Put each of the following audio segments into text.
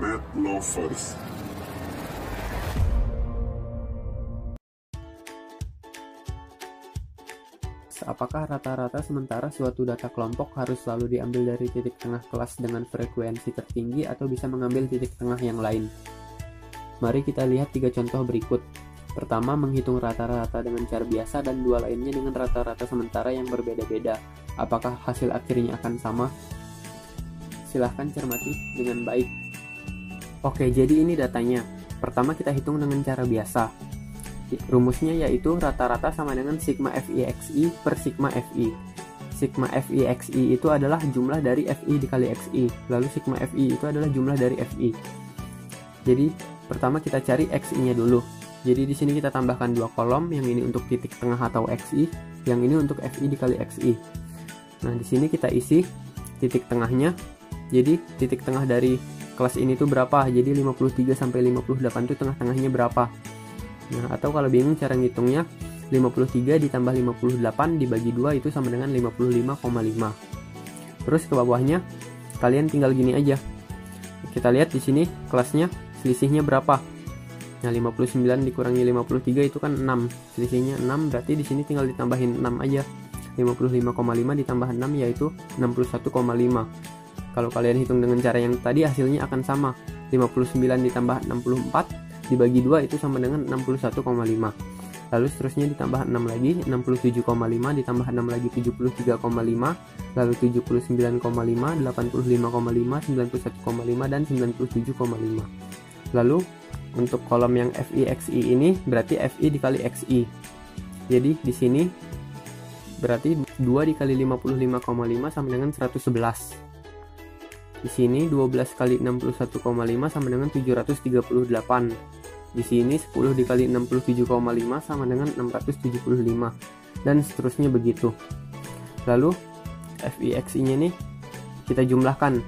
Math Lovers. Apakah rata-rata sementara suatu data kelompok harus selalu diambil dari titik tengah kelas dengan frekuensi tertinggi atau bisa mengambil titik tengah yang lain? Mari kita lihat 3 contoh berikut. Pertama, menghitung rata-rata dengan cara biasa dan dua lainnya dengan rata-rata sementara yang berbeda-beda. Apakah hasil akhirnya akan sama? Silahkan cermati dengan baik. Oke, jadi ini datanya. Pertama kita hitung dengan cara biasa. Rumusnya yaitu rata-rata sama dengan sigma FIXI per sigma FI. Sigma FIXI itu adalah jumlah dari FI dikali XI. Lalu sigma FI itu adalah jumlah dari FI. Jadi pertama kita cari XI-nya dulu. Jadi di sini kita tambahkan 2 kolom, yang ini untuk titik tengah atau XI, yang ini untuk FI dikali XI. Nah, di sini kita isi titik tengahnya. Jadi titik tengah dari kelas ini tuh berapa? Jadi 53 sampai 58 itu tengah-tengahnya berapa? Nah, atau kalau bingung cara ngitungnya, 53 ditambah 58 dibagi 2 itu sama dengan 55,5. Terus ke bawahnya kalian tinggal gini aja. Kita lihat di sini kelasnya selisihnya berapa? Nah, 59 dikurangi 53 itu kan 6. Selisihnya 6, berarti di sini tinggal ditambahin 6 aja. 55,5 ditambah 6 yaitu 61,5. Kalau kalian hitung dengan cara yang tadi hasilnya akan sama. 59 ditambah 64 dibagi 2 itu sama dengan 61,5. Lalu seterusnya ditambah 6 lagi, 67,5 ditambah 6 lagi 73,5, lalu 79,5, 85,5, 91,5 dan 97,5. Lalu untuk kolom yang FIXI ini berarti FI dikali XI. Jadi di sini berarti 2 dikali 55,5 sama dengan 111. Di sini 12 kali 61,5 sama dengan 738. Di sini 10 dikali 67,5 sama dengan 675. Dan seterusnya begitu. Lalu FIXI-nya nih kita jumlahkan.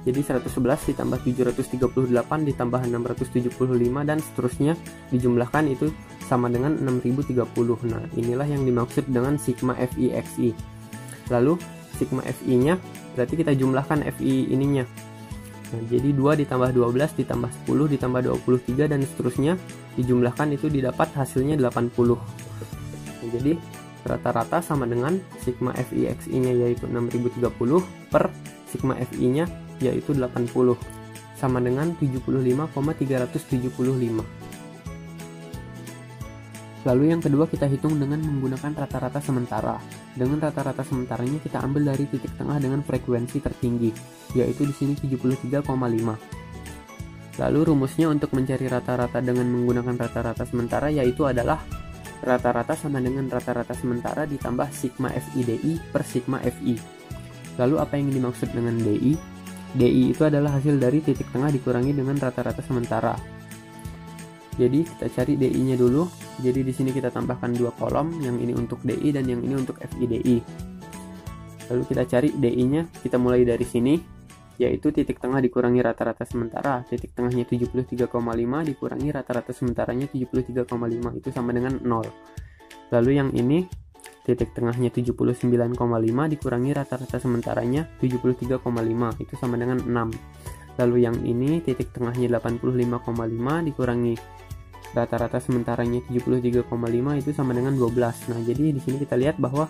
Jadi 111 ditambah 738 ditambah 675 dan seterusnya dijumlahkan itu sama dengan 6030. Nah, inilah yang dimaksud dengan sigma FIXI. Lalu sigma FI-nya berarti kita jumlahkan FI ininya. Nah, jadi 2 ditambah 12 ditambah 10 ditambah 23 dan seterusnya dijumlahkan itu didapat hasilnya 80. Nah, jadi rata-rata sama dengan sigma FIXI-nya yaitu 6030 per sigma FI-nya yaitu 80 sama dengan 75,375. Lalu yang kedua kita hitung dengan menggunakan rata-rata sementara. Dengan rata-rata sementaranya kita ambil dari titik tengah dengan frekuensi tertinggi, yaitu di sini 73,5. Lalu rumusnya untuk mencari rata-rata dengan menggunakan rata-rata sementara yaitu adalah rata-rata sama dengan rata-rata sementara ditambah sigma FI/DI per sigma FI. Lalu apa yang dimaksud dengan DI? DI itu adalah hasil dari titik tengah dikurangi dengan rata-rata sementara. Jadi kita cari DI-nya dulu. Jadi di sini kita tambahkan 2 kolom, yang ini untuk DI dan yang ini untuk FI/DI. Lalu kita cari DI-nya, kita mulai dari sini, yaitu titik tengah dikurangi rata-rata sementara. Titik tengahnya 73,5 dikurangi rata-rata sementaranya 73,5 itu sama dengan 0. Lalu yang ini titik tengahnya 79,5 dikurangi rata-rata sementaranya 73,5 itu sama dengan 6. Lalu yang ini titik tengahnya 85,5 dikurangi rata-rata sementaranya 73,5 itu sama dengan 12. Nah, jadi di sini kita lihat bahwa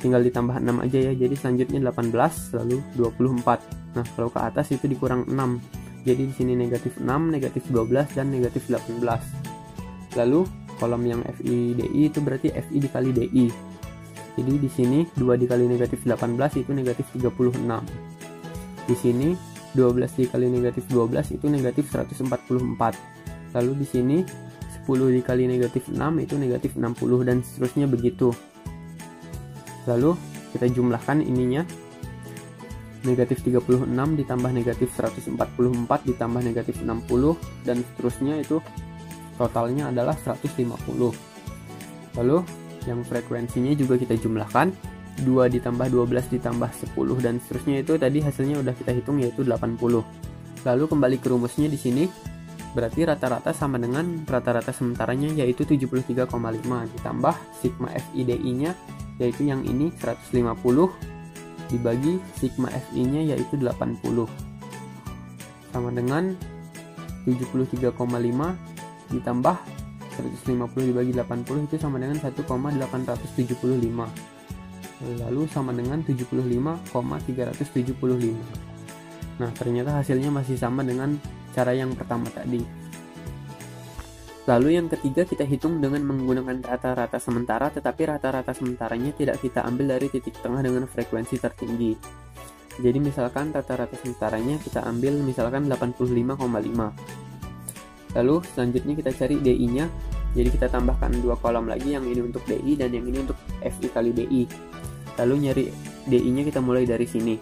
tinggal ditambah 6 aja ya. Jadi selanjutnya 18 lalu 24. Nah, kalau ke atas itu dikurang 6. Jadi di sini negatif 6, negatif 12 dan negatif 18. Lalu kolom yang FI/DI itu berarti FI dikali DI. Jadi di sini 2 dikali negatif 18 itu negatif 36. Di sini 12 dikali negatif 12 itu negatif 144. Lalu di sini 10 dikali negatif 6 itu negatif 60 dan seterusnya begitu. Lalu kita jumlahkan ininya. Negatif 36 ditambah negatif 144 ditambah negatif 60 dan seterusnya itu totalnya adalah 150. Lalu yang frekuensinya juga kita jumlahkan. 2 ditambah 12 ditambah 10 dan seterusnya itu tadi hasilnya udah kita hitung yaitu 80. Lalu kembali ke rumusnya di sini. Berarti rata-rata sama dengan rata-rata sementaranya yaitu 73,5 ditambah sigma FI/DI-nya yaitu yang ini 150 dibagi sigma FI-nya yaitu 80. sama dengan 73,5 ditambah 150 dibagi 80 itu sama dengan 1,875. Lalu sama dengan 75,375. Nah, ternyata hasilnya masih sama dengan cara yang pertama tadi. Lalu yang ketiga kita hitung dengan menggunakan rata-rata sementara, tetapi rata-rata sementaranya tidak kita ambil dari titik tengah dengan frekuensi tertinggi. Jadi misalkan rata-rata sementaranya kita ambil misalkan 85,5. Lalu selanjutnya kita cari DI-nya. Jadi kita tambahkan dua kolom lagi, yang ini untuk DI dan yang ini untuk FI kali DI. Lalu nyari DI-nya kita mulai dari sini.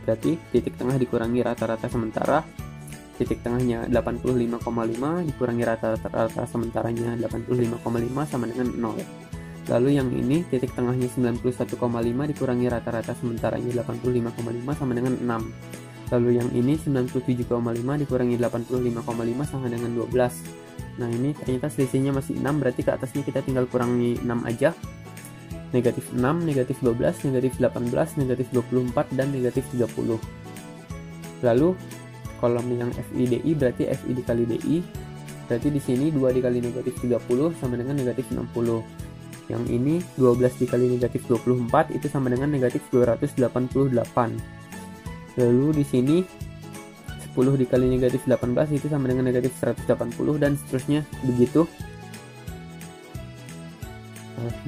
Berarti titik tengah dikurangi rata-rata sementara. Titik tengahnya 85,5 dikurangi rata-rata sementaranya 85,5 sama dengan 0. Lalu yang ini titik tengahnya 91,5 dikurangi rata-rata sementaranya 85,5 sama dengan 6. Lalu yang ini 97,5 dikurangi 85,5 sama dengan 12. Nah, ini ternyata selisihnya masih 6, berarti ke atasnya kita tinggal kurangi 6 aja. Negatif 6, negatif 12, negatif 18, negatif 24, dan negatif 30. Lalu kolom yang FIDI berarti FI dikali DI, berarti di sini 2 dikali negatif 30 sama dengan negatif 60. Yang ini 12 dikali negatif 24 itu sama dengan negatif 288. Lalu di sini 10 dikali negatif 18 itu sama dengan negatif 180, dan seterusnya begitu.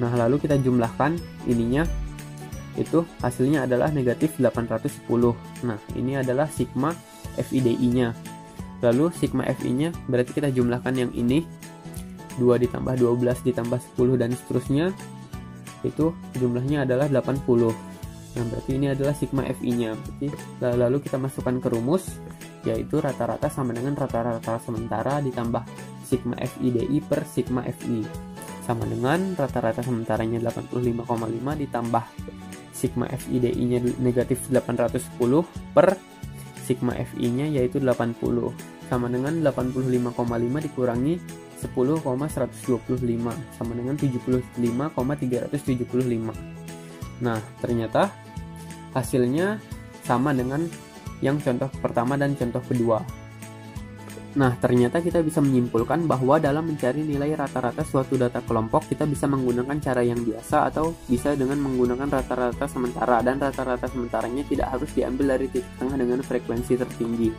Nah, lalu kita jumlahkan ininya, itu hasilnya adalah negatif 810. Nah, ini adalah sigma FIDI-nya. Lalu sigma FI-nya berarti kita jumlahkan yang ini, 2 ditambah 12 ditambah 10 dan seterusnya, itu jumlahnya adalah 80. Nah, berarti ini adalah sigma FI-nya. Lalu kita masukkan ke rumus, yaitu rata-rata sama dengan rata-rata sementara ditambah sigma FIDI per sigma FI, sama dengan rata-rata sementaranya 85,5 ditambah sigma FIDI-nya negatif 810 per sigma FI-nya yaitu 80, sama dengan 85,5 dikurangi 10,125 sama dengan 75,375. Nah, ternyata hasilnya sama dengan yang contoh pertama dan contoh kedua. Nah, ternyata kita bisa menyimpulkan bahwa dalam mencari nilai rata-rata suatu data kelompok, kita bisa menggunakan cara yang biasa atau bisa dengan menggunakan rata-rata sementara, dan rata-rata sementaranya tidak harus diambil dari titik tengah dengan frekuensi tertinggi.